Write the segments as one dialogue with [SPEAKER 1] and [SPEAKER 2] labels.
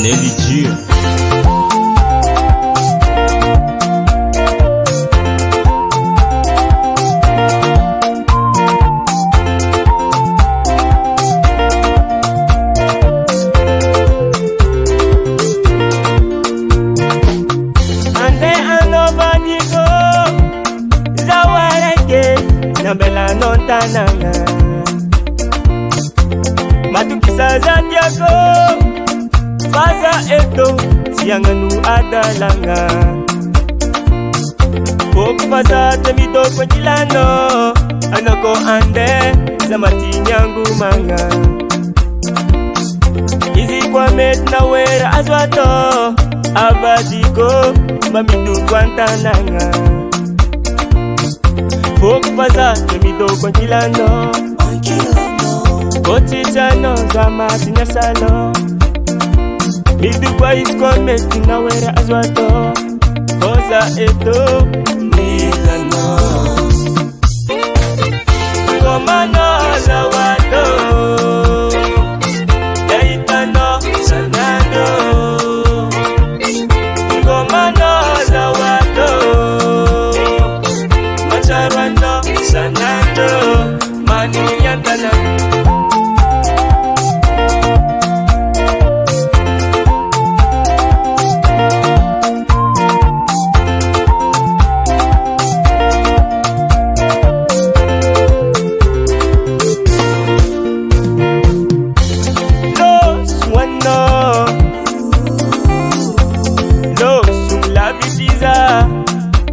[SPEAKER 1] Nelju.
[SPEAKER 2] Bela non tananga matukisa zandiako faza eto sianganu adalanga Poku faza temido kwa jilano anako ande zamati nyangu manga Izi kwa met na wera azwato abadiko mamidu kwa tananga Poku faza temido kwa jilano Kotichano zamati nyasalo Midu kwa iskometi na wera azwato Koza eto milano Ngoma Anao wato Yaitano sanado Ngoma Anao wato Macharwano sanado Mani yantana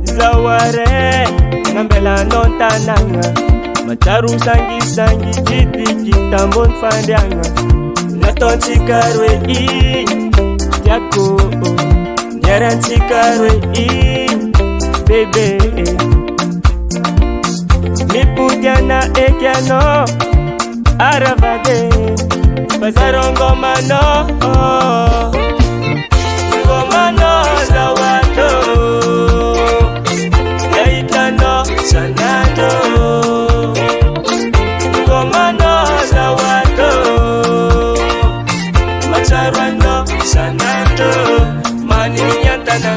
[SPEAKER 2] Zaware ngambela non tananga Macharu sangi sangi jiti kitambon fandianga Naton chikarwe i Yako Nyaran chikarwe i Bebe Mipudiana ekiano Aravade Bazaro Ngoma Anao Ngoma Anao wato sanado Ngoma Anao wato Macharwano sanado Mani yantana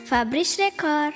[SPEAKER 3] Fabrice Record.